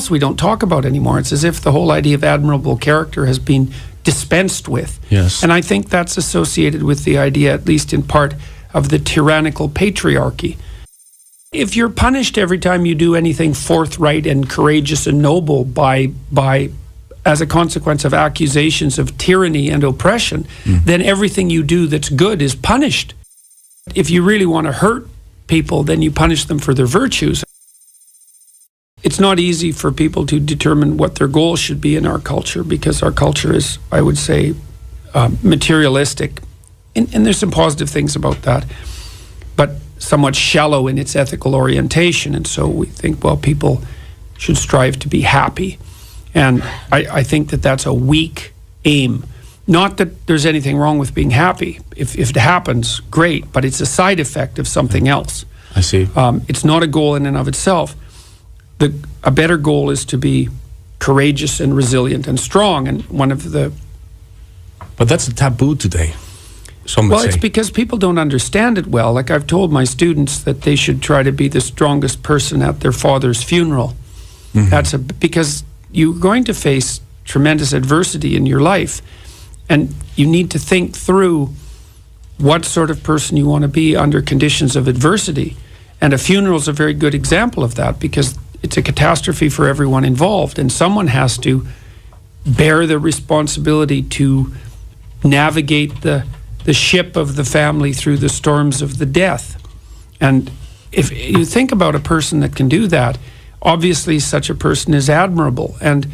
else we don't talk about anymore. It's as if the whole idea of admirable character has been dispensed with. Yes. And I think that's associated with the idea, at least in part, of the tyrannical patriarchy. If you're punished every time you do anything forthright and courageous and noble by as a consequence of accusations of tyranny and oppression, then everything you do that's good is punished. If you really want to hurt people, then you punish them for their virtues. It's not easy for people to determine what their goals should be in our culture, because our culture is, I would say, materialistic. And there's some positive things about that, but somewhat shallow in its ethical orientation. And so we think, well, people should strive to be happy. And I think that that's a weak aim. Not that there's anything wrong with being happy. If it happens, great, but it's a side effect of something else. I see. It's not a goal in and of itself. A better goal is to be courageous and resilient and strong. And one of the... But that's a taboo today. Well, it's because people don't understand it well. Like I've told my students that they should try to be the strongest person at their father's funeral. Because you're going to face tremendous adversity in your life, and you need to think through what sort of person you want to be under conditions of adversity. And a funeral is a very good example of that, because it's a catastrophe for everyone involved, and someone has to bear the responsibility to navigate the ship of the family through the storms of the death. And if you think about a person that can do that, obviously such a person is admirable, and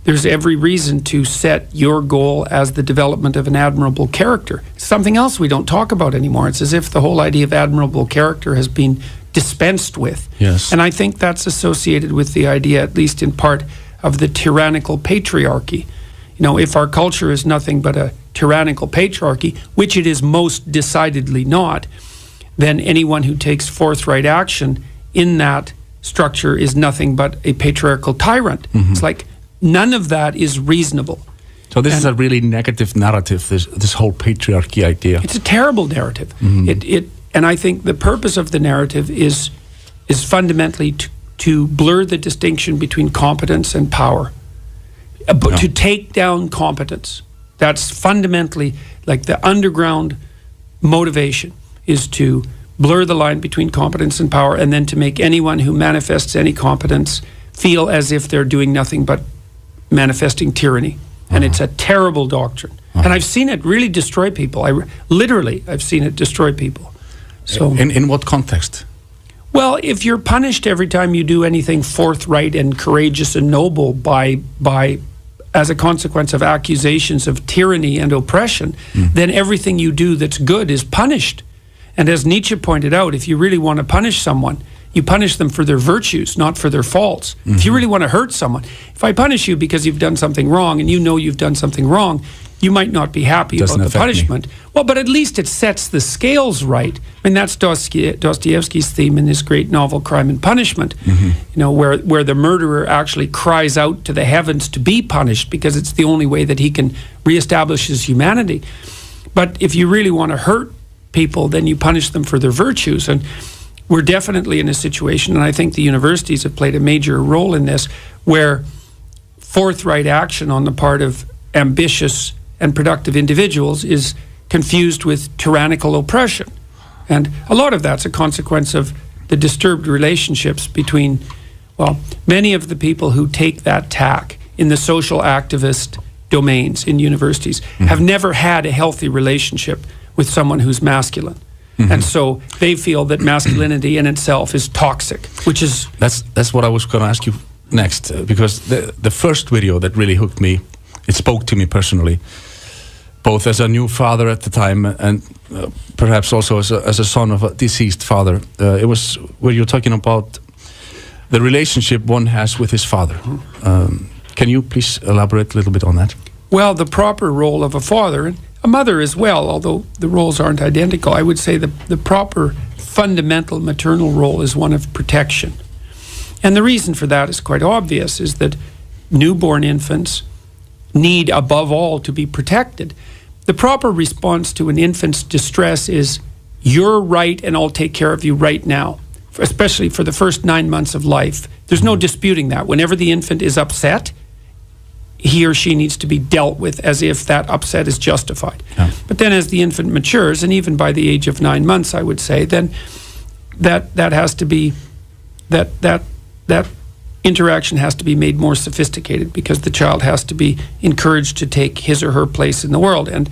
there's every reason to set your goal as the development of an admirable character. Something else we don't talk about anymore. It's as if the whole idea of admirable character has been dispensed with. Yes. And I think that's associated with the idea, at least in part, of the tyrannical patriarchy. You know, if our culture is nothing but a tyrannical patriarchy, which it is most decidedly not, then anyone who takes forthright action in that structure is nothing but a patriarchal tyrant. It's like none of that is reasonable. So this is a really negative narrative, this whole patriarchy idea. It's a terrible narrative. And I think the purpose of the narrative is fundamentally to blur the distinction between competence and power. But to take down competence. That's fundamentally, like, the underground motivation is to blur the line between competence and power, and then to make anyone who manifests any competence feel as if they're doing nothing but manifesting tyranny. And it's a terrible doctrine. And I've seen it really destroy people. I've seen it destroy people. So, in what context? Well, if you're punished every time you do anything forthright and courageous and noble by as a consequence of accusations of tyranny and oppression, then everything you do that's good is punished. And as Nietzsche pointed out, if you really want to punish someone, you punish them for their virtues, not for their faults. If you really want to hurt someone, if I punish you because you've done something wrong and you know you've done something wrong, you might not be happy about the punishment. Well, but at least it sets the scales right. I mean, that's Dostoevsky's theme in his great novel, Crime and Punishment, you know, where the murderer actually cries out to the heavens to be punished, because it's the only way that he can reestablish his humanity. But if you really want to hurt people, then you punish them for their virtues. And we're definitely in a situation, and I think the universities have played a major role in this, where forthright action on the part of ambitious and productive individuals is confused with tyrannical oppression. And a lot of that's a consequence of the disturbed relationships between, well, many of the people who take that tack in the social activist domains in universities have never had a healthy relationship with someone who's masculine. And so they feel that masculinity in itself is toxic, which is... That's what I was going to ask you next, because the first video that really hooked me, it spoke to me personally, both as a new father at the time and perhaps also as a son of a deceased father. It was where you're talking about the relationship one has with his father. Can you please elaborate a little bit on that? Well, the proper role of a father, and a mother as well, although the roles aren't identical, I would say the proper fundamental maternal role is one of protection. And the reason for that is quite obvious, is that newborn infants need, above all, to be protected. The proper response to an infant's distress is, "You're right and I'll take care of you right now." especially for the first 9 months of life. There's no disputing that. Whenever the infant is upset, he or she needs to be dealt with as if that upset is justified. Yeah. But then as the infant matures, and even by the age of 9 months, I would say, then that has to be, that interaction has to be made more sophisticated, because the child has to be encouraged to take his or her place in the world. And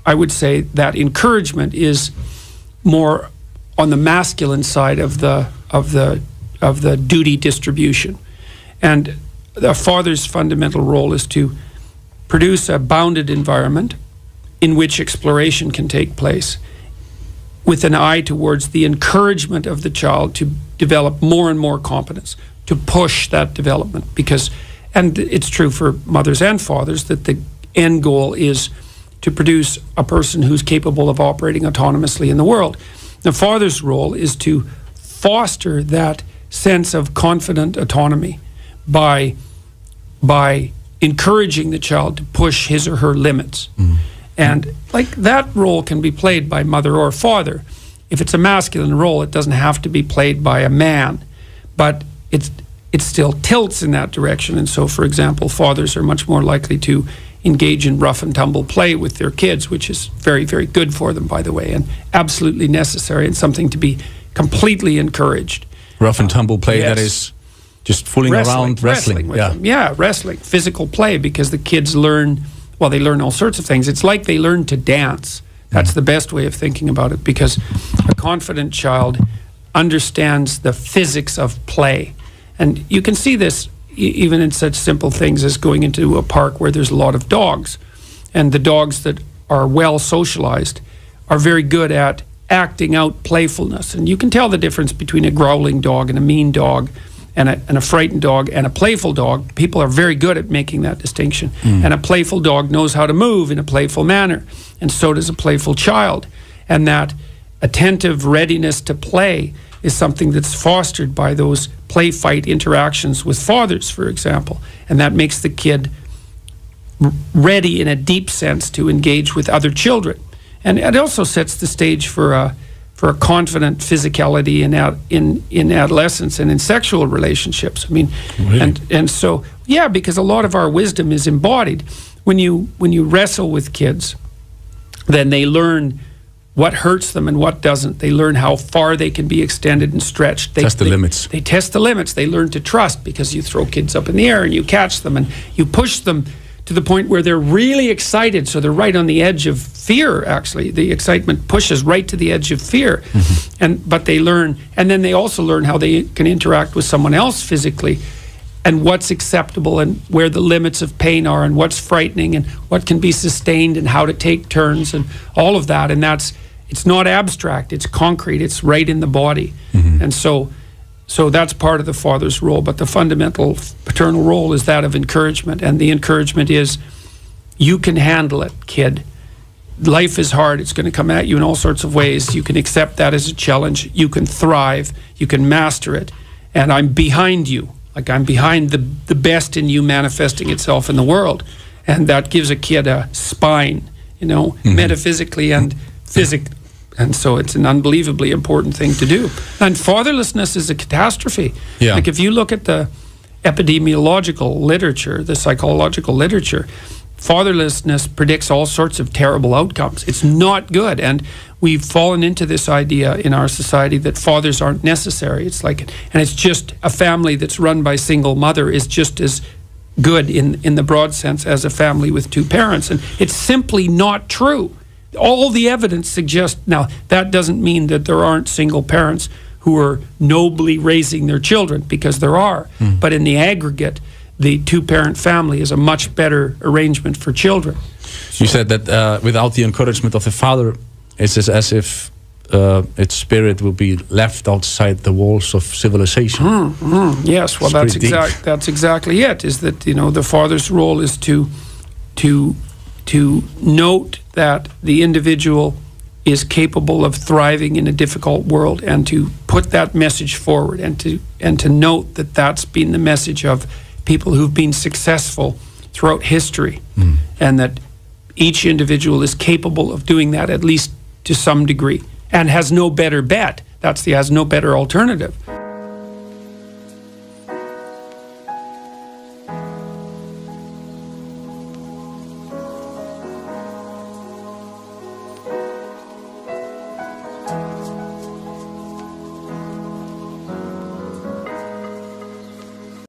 I would say that encouragement is more on the masculine side of the duty distribution. And the father's fundamental role is to produce a bounded environment in which exploration can take place, with an eye towards the encouragement of the child to develop more and more competence, to push that development. Because, and it's true for mothers and fathers, that the end goal is to produce a person who's capable of operating autonomously in the world. The father's role is to foster that sense of confident autonomy by encouraging the child to push his or her limits. And like that role can be played by mother or father. If it's a masculine role, it doesn't have to be played by a man, but it still tilts in that direction. And so, for example, fathers are much more likely to engage in rough and tumble play with their kids, which is very, very good for them, by the way, and absolutely necessary, and something to be completely encouraged. Rough and tumble play, yes. That is just fooling around, wrestling. With them. Yeah, wrestling, physical play, because the kids learn, well, they learn all sorts of things. It's like they learn to dance. That's the best way of thinking about it, because a confident child understands the physics of play. And you can see this even in such simple things as going into a park where there's a lot of dogs. And the dogs that are well socialized are very good at acting out playfulness. And you can tell the difference between a growling dog and a mean dog, and a frightened dog and a playful dog. People are very good at making that distinction. And a playful dog knows how to move in a playful manner, and so does a playful child. And that attentive readiness to play is something that's fostered by those play-fight interactions with fathers, for example. And that makes the kid ready in a deep sense to engage with other children. And it also sets the stage for a confident physicality in adolescence and in sexual relationships. I mean, really? and so, yeah, because a lot of our wisdom is embodied. When you wrestle with kids, then they learn what hurts them and what doesn't. They learn how far they can be extended and stretched. They test the limits. They test the limits. They learn to trust, because you throw kids up in the air and you catch them and you push them to the point where they're really excited. So they're right on the edge of fear, actually. The excitement pushes right to the edge of fear. But they learn, and then they also learn how they can interact with someone else physically, and what's acceptable, and where the limits of pain are, and what's frightening, and what can be sustained, and how to take turns, and all of that. And it's not abstract, it's concrete, it's right in the body. And so that's part of the father's role. But the fundamental paternal role is that of encouragement. And the encouragement is, you can handle it, kid. Life is hard. It's going to come at you in all sorts of ways. You can accept that as a challenge. You can thrive. You can master it. And I'm behind you. Like, I'm behind the best in you manifesting itself in the world. And that gives a kid a spine, metaphysically and physically. And so it's an unbelievably important thing to do. And fatherlessness is a catastrophe. Yeah. Like, if you look at the epidemiological literature, the psychological literature, fatherlessness predicts all sorts of terrible outcomes. It's not good. And we've fallen into this idea in our society that fathers aren't necessary. It's like, and it's just a family that's run by a single mother is just as good in the broad sense as a family with two parents. And it's simply not true. All the evidence suggests, now that doesn't mean that there aren't single parents who are nobly raising their children, because there are. But in the aggregate, the two-parent family is a much better arrangement for children. You said that without the encouragement of the father, it's as if its spirit will be left outside the walls of civilization. Yes, well, that's exactly it. Is that the father's role is to note that the individual is capable of thriving in a difficult world, and to put that message forward, and to note that that's been the message of people who've been successful throughout history, and that each individual is capable of doing that, at least to some degree, and has no better bet. He has no better alternative.